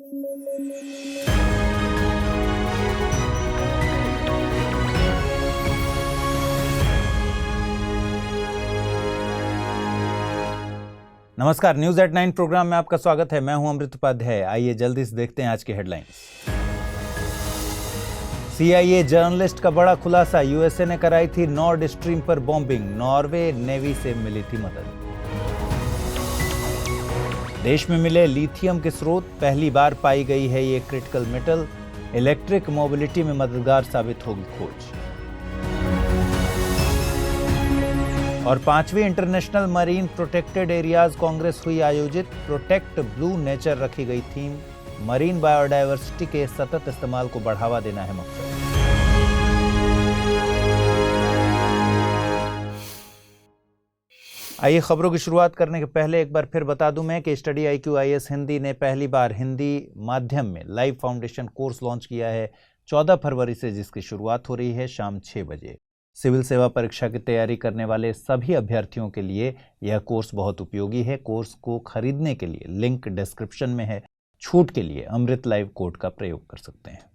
नमस्कार, news at 9 programme में आपका स्वागत है। मैं हूं अमृत उपाध्याय। आइए जल्दी से देखते हैं आज की हेडलाइंस। CIA जर्नलिस्ट का बड़ा खुलासा, यूएसए ने कराई थी नॉर्ड स्ट्रीम पर बॉम्बिंग, नॉर्वे नेवी से मिली थी मदद। देश में मिले लिथियम के स्रोत, पहली बार पाई गई है ये क्रिटिकल मेटल, इलेक्ट्रिक मोबिलिटी में मददगार साबित होगी खोज। और 5वीं international marine protected areas congress हुई आयोजित, प्रोटेक्ट ब्लू नेचर रखी गई थीम, मरीन बायोडायवर्सिटी के सतत इस्तेमाल को बढ़ावा देना है मकसद। आइए खबरों की शुरुआत करने के पहले एक बार फिर बता दूं मैं कि स्टडी IQ IAS हिंदी ने पहली बार हिंदी माध्यम में लाइव फाउंडेशन कोर्स लॉन्च किया है 14 फरवरी से, जिसकी शुरुआत हो रही है शाम 6 बजे। सिविल सेवा परीक्षा की तैयारी करने वाले सभी अभ्यर्थियों के लिए यह कोर्स बहुत उपयोगी है। कोर्स को खरीदने के लिए लिंक डिस्क्रिप्शन में है। छूट के लिए अमृत लाइव कोड का प्रयोग कर सकते हैं।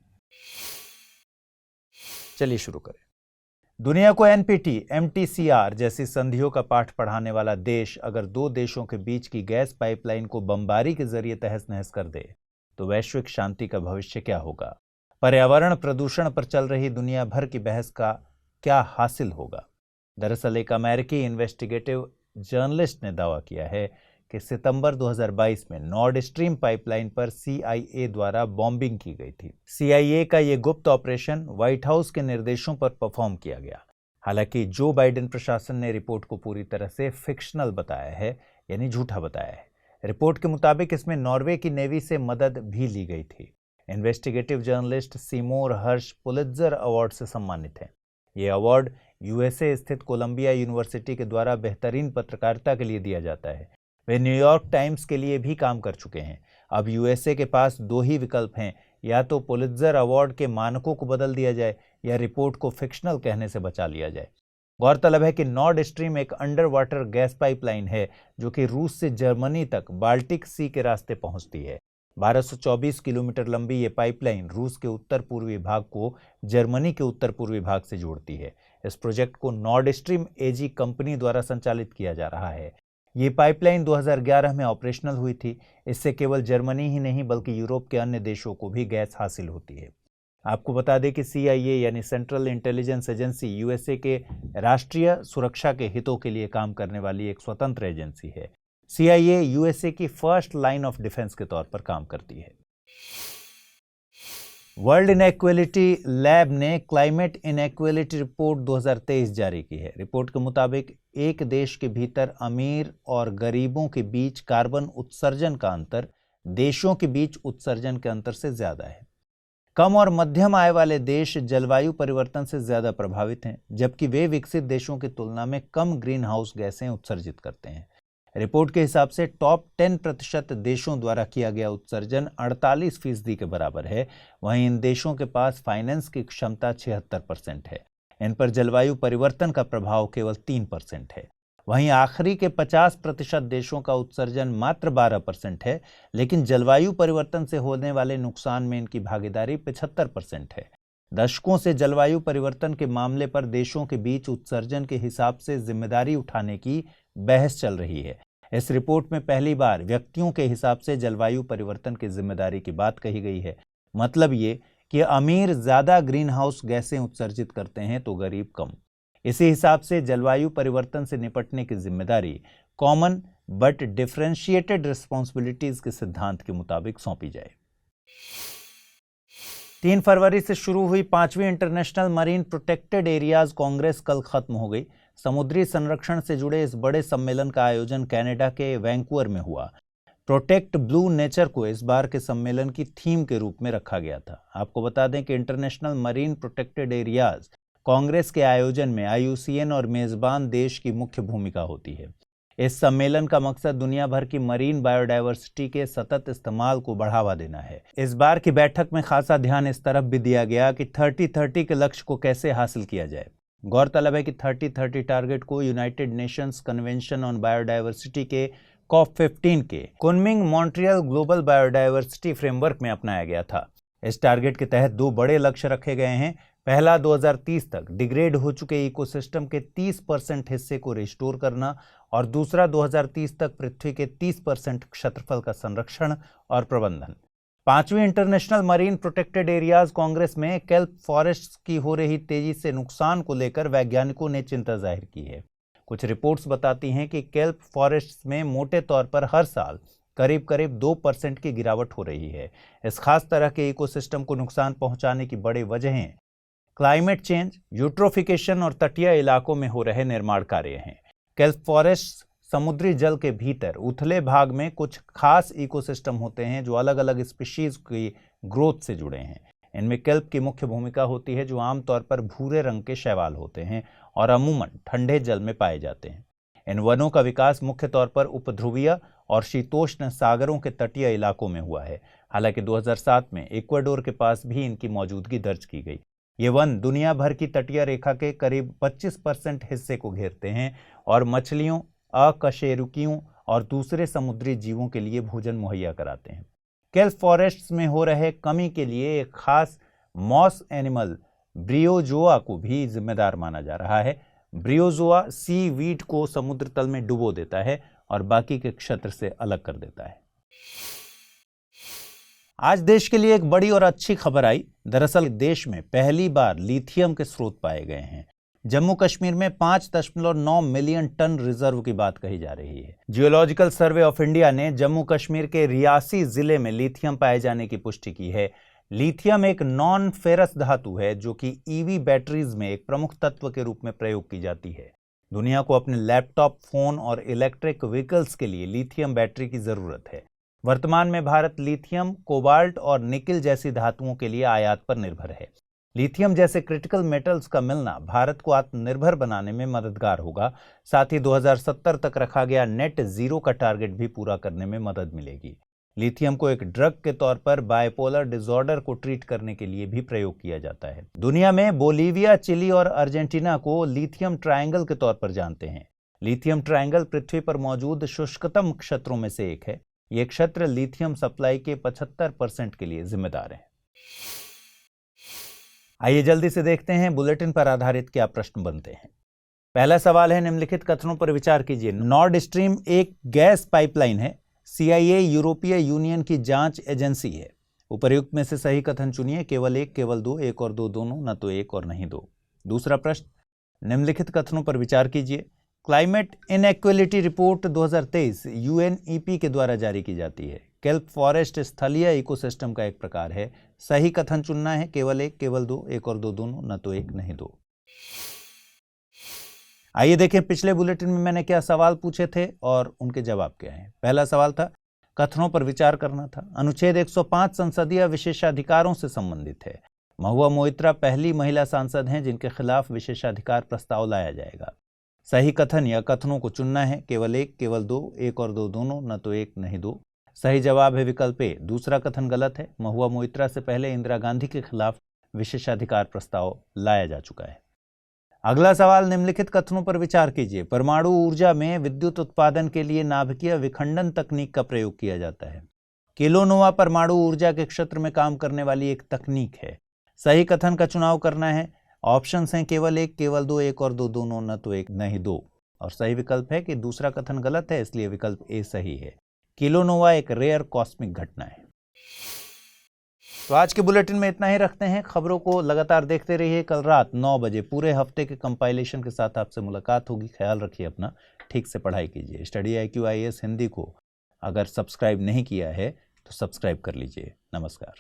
चलिए शुरू करें। दुनिया को NPT, MTCR जैसी संधियों का पाठ पढ़ाने वाला देश अगर दो देशों के बीच की गैस पाइपलाइन को बमबारी के जरिए तहस नहस कर दे तो वैश्विक शांति का भविष्य क्या होगा? पर्यावरण प्रदूषण पर चल रही दुनिया भर की बहस का क्या हासिल होगा? दरअसल एक अमेरिकी इन्वेस्टिगेटिव जर्नलिस्ट ने दावा किया है कि सितंबर 2022 में नॉर्ड स्ट्रीम पाइपलाइन पर CIA द्वारा बॉम्बिंग की गई थी। CIA का ये गुप्त ऑपरेशन व्हाइट हाउस के निर्देशों पर परफॉर्म किया गया। हालांकि जो बाइडेन प्रशासन ने रिपोर्ट को पूरी तरह से फिक्शनल बताया है, यानी झूठा बताया है। रिपोर्ट के मुताबिक इसमें नॉर्वे की नेवी से मदद भी ली गई थी। इन्वेस्टिगेटिव जर्नलिस्ट सीमोर हर्ष पुलित्जर अवार्ड से सम्मानित हैं। ये अवार्ड USA स्थित कोलंबिया यूनिवर्सिटी के द्वारा बेहतरीन पत्रकारिता के लिए दिया जाता है। वे न्यूयॉर्क टाइम्स के लिए भी काम कर चुके हैं। अब USA के पास दो ही विकल्प हैं, या तो पुलित्जर अवार्ड के मानकों को बदल दिया जाए या रिपोर्ट को फिक्शनल कहने से बचा लिया जाए। गौरतलब है कि नॉर्ड स्ट्रीम एक अंडर वाटर गैस पाइपलाइन है जो कि रूस से जर्मनी तक बाल्टिक सी के रास्ते पहुंचती है। 1224 किलोमीटर लंबी ये पाइपलाइन रूस के उत्तर पूर्वी भाग को जर्मनी के उत्तर पूर्वी भाग से जोड़ती है। इस प्रोजेक्ट को नॉर्ड स्ट्रीम AG कंपनी द्वारा संचालित किया जा रहा है। ये पाइपलाइन 2011 में ऑपरेशनल हुई थी। इससे केवल जर्मनी ही नहीं बल्कि यूरोप के अन्य देशों को भी गैस हासिल होती है। आपको बता दें कि CIA यानी सेंट्रल इंटेलिजेंस एजेंसी USA के राष्ट्रीय सुरक्षा के हितों के लिए काम करने वाली एक स्वतंत्र एजेंसी है। CIA USA की फर्स्ट लाइन ऑफ डिफेंस के तौर पर काम करती है। वर्ल्ड इनइक्वालिटी लैब ने क्लाइमेट इनइक्वालिटी रिपोर्ट 2023 जारी की है। रिपोर्ट के मुताबिक एक देश के भीतर अमीर और गरीबों के बीच कार्बन उत्सर्जन का अंतर देशों के बीच उत्सर्जन के अंतर से ज्यादा है। कम और मध्यम आय वाले देश जलवायु परिवर्तन से ज्यादा प्रभावित हैं, जबकि वे विकसित देशों की तुलना में कम ग्रीन हाउस गैसें उत्सर्जित करते हैं। रिपोर्ट के हिसाब से टॉप 10% देशों द्वारा किया गया उत्सर्जन 48% के बराबर है। वहीं इन देशों के पास फाइनेंस की क्षमता 76% है। इन पर जलवायु परिवर्तन का प्रभाव केवल 3% है। वहीं आखिरी के 50% देशों का उत्सर्जन मात्र 12% है, लेकिन जलवायु परिवर्तन से होने वाले नुकसान में इनकी भागीदारी 75% है। दशकों से जलवायु परिवर्तन के मामले पर देशों के बीच उत्सर्जन के हिसाब से जिम्मेदारी उठाने की बहस चल रही है। इस रिपोर्ट में पहली बार व्यक्तियों के हिसाब से जलवायु परिवर्तन की जिम्मेदारी की बात कही गई है। मतलब ये कि अमीर ज्यादा ग्रीन हाउस गैसें उत्सर्जित करते हैं तो गरीब कम। इसी हिसाब से जलवायु परिवर्तन से निपटने की जिम्मेदारी कॉमन बट डिफरेंशिएटेड रिस्पॉन्सिबिलिटीज के सिद्धांत के मुताबिक सौंपी जाए। 3 फरवरी से शुरू हुई 5वीं international marine protected areas congress कल खत्म हो गई। समुद्री संरक्षण से जुड़े इस बड़े सम्मेलन का आयोजन कनाडा के वैंकूवर में हुआ। प्रोटेक्ट ब्लू नेचर को इस बार के सम्मेलन की थीम के रूप में रखा गया था। आपको बता दें कि international marine protected areas Congress के आयोजन में IUCN और मेजबान देश की मुख्य भूमिका होती है। इस सम्मेलन का मकसद दुनिया भर की मरीन बायोडायवर्सिटी के सतत इस्तेमाल को बढ़ावा देना है। इस बार की बैठक में खासा ध्यान इस तरफ भी दिया गया कि 30-30 के लक्ष्य को कैसे हासिल किया जाए। गौरतलब है कि 30-30 टारगेट को United Nations convention on biodiversity के COP15 के Kunming Montreal global biodiversity framework में अपनाया गया था। इस टारगेट के तहत 2 बड़े लक्ष्य रखे गए हैं। पहला 2030 तक डिग्रेड हो चुके इकोसिस्टम के 30% हिस्से को रिस्टोर करना और दूसरा 2030 तक पृथ्वी के 30% क्षेत्रफल का संरक्षण और प्रबंधन। 5वीं international marine protected areas congress में केल्प फॉरेस्ट्स की हो रही तेजी से नुकसान को लेकर वैज्ञानिकों ने चिंता जाहिर की है। कुछ रिपोर्ट्स बताती हैं कि केल्प फॉरेस्ट्स में मोटे तौर पर हर साल करीब 2% की गिरावट हो रही है। इस खास तरह के इकोसिस्टम को नुकसान पहुंचाने की बड़ी वजहें क्लाइमेट चेंज, यूट्रोफिकेशन और तटीय इलाकों में हो रहे निर्माण कार्य हैं। केल्प फॉरेस्ट समुद्री जल के भीतर उथले भाग में कुछ खास इकोसिस्टम होते हैं जो अलग अलग स्पीशीज की ग्रोथ से जुड़े हैं। इनमें केल्प की मुख्य भूमिका होती है जो आमतौर पर भूरे रंग के शैवाल होते हैं और अमूमन ठंडे जल में पाए जाते हैं। इन वनों का विकास मुख्य तौर पर उपध्रुवीय और शीतोष्ण सागरों के तटीय इलाकों में हुआ है। हालांकि 2007 में इक्वाडोर के पास भी इनकी मौजूदगी दर्ज की गई। ये वन दुनिया भर की तटीय रेखा के करीब 25% हिस्से को घेरते हैं और मछलियों, अकशेरुकियों और दूसरे समुद्री जीवों के लिए भोजन मुहैया कराते हैं। केल्प फॉरेस्ट्स में हो रहे कमी के लिए एक खास मॉस एनिमल ब्रियोजोआ को भी जिम्मेदार माना जा रहा है। ब्रियोजोआ सी वीड को समुद्र तल में डुबो देता है और बाकी के क्षेत्र से अलग कर देता है। आज देश के लिए एक बड़ी और अच्छी खबर आई। दरअसल देश में पहली बार लिथियम के स्रोत पाए गए हैं। जम्मू कश्मीर में 5.9 मिलियन टन रिजर्व की बात कही जा रही है। जियोलॉजिकल सर्वे ऑफ इंडिया ने जम्मू कश्मीर के रियासी जिले में लिथियम पाए जाने की पुष्टि की है। लिथियम एक नॉन फेरस धातु है जो कि ईवी बैटरीज में एक प्रमुख तत्व के रूप में प्रयोग की जाती है। दुनिया को अपने लैपटॉप, फोन और इलेक्ट्रिक व्हीकल्स के लिए लिथियम बैटरी की जरूरत है। वर्तमान में भारत लिथियम, कोबाल्ट और निकिल जैसी धातुओं के लिए आयात पर निर्भर है। लिथियम जैसे क्रिटिकल मेटल्स का मिलना भारत को आत्मनिर्भर बनाने में मददगार होगा। साथ ही 2070 तक रखा गया नेट जीरो का टारगेट भी पूरा करने में मदद मिलेगी। लिथियम को एक ड्रग के तौर पर बाइपोलर डिसऑर्डर को ट्रीट करने के लिए भी प्रयोग किया जाता है। दुनिया में बोलीविया, चिली और अर्जेंटीना को लिथियम ट्रायंगल के तौर पर जानते हैं। लिथियम ट्रायंगल पृथ्वी पर मौजूद शुष्कतम क्षेत्रों में से एक है। यह क्षेत्र लिथियम सप्लाई के 75% के लिए जिम्मेदार है। आइए जल्दी से देखते हैं बुलेटिन पर आधारित क्या प्रश्न बनते हैं। पहला सवाल है, निम्नलिखित कथनों पर विचार कीजिए। नॉर्ड स्ट्रीम एक गैस पाइपलाइन है। CIA यूरोपीय यूनियन की जांच एजेंसी है। उपर्युक्त में से सही कथन चुनिए। केवल एक, केवल दो, एक और दो दोनों, न तो एक और नहीं दो। दूसरा प्रश्न, निम्नलिखित कथनों पर विचार कीजिए। क्लाइमेट इनइक्वालिटी रिपोर्ट 2023 UNEP के द्वारा जारी की जाती है। केल्प फॉरेस्ट स्थलीय इकोसिस्टम का एक प्रकार है। सही कथन चुनना है। केवल एक, केवल दो, एक और दो दोनों, न तो एक नहीं दो। आइए देखें पिछले बुलेटिन में मैंने क्या सवाल पूछे थे और उनके जवाब क्या हैं। पहला सवाल था, कथनों पर विचार करना था। अनुच्छेद 105 संसदीय विशेषाधिकारों से संबंधित है। महुआ मोइत्रा पहली महिला सांसद हैं जिनके खिलाफ विशेषाधिकार प्रस्ताव लाया जाएगा। सही कथन या कथनों को चुनना है। केवल एक, केवल दो, एक और दो दोनों, न तो एक नहीं दो। सही जवाब है विकल्प ए। दूसरा कथन गलत है। महुआ मोइत्रा से पहले इंदिरा गांधी के खिलाफ विशेषाधिकार प्रस्ताव लाया जा चुका है। अगला सवाल, निम्नलिखित कथनों पर विचार कीजिए। परमाणु ऊर्जा में विद्युत उत्पादन के लिए नाभिकीय विखंडन तकनीक का प्रयोग किया जाता है। किलोनोवा परमाणु ऊर्जा के क्षेत्र में काम करने वाली एक तकनीक है। सही कथन का चुनाव करना है। ऑप्शंस हैं केवल एक, केवल दो, एक और दो दोनों, न तो एक नहीं दो। और सही विकल्प है कि दूसरा कथन गलत है, इसलिए विकल्प ए सही है। किलोनोवा एक रेयर कॉस्मिक घटना है। तो आज के बुलेटिन में इतना ही रखते हैं। खबरों को लगातार देखते रहिए। कल रात 9 बजे पूरे हफ्ते के कंपाइलेशन के साथ आपसे मुलाकात होगी। ख्याल रखिए अपना, ठीक से पढ़ाई कीजिए। स्टडी IQ IAS हिंदी को अगर सब्सक्राइब नहीं किया है तो सब्सक्राइब कर लीजिए। नमस्कार।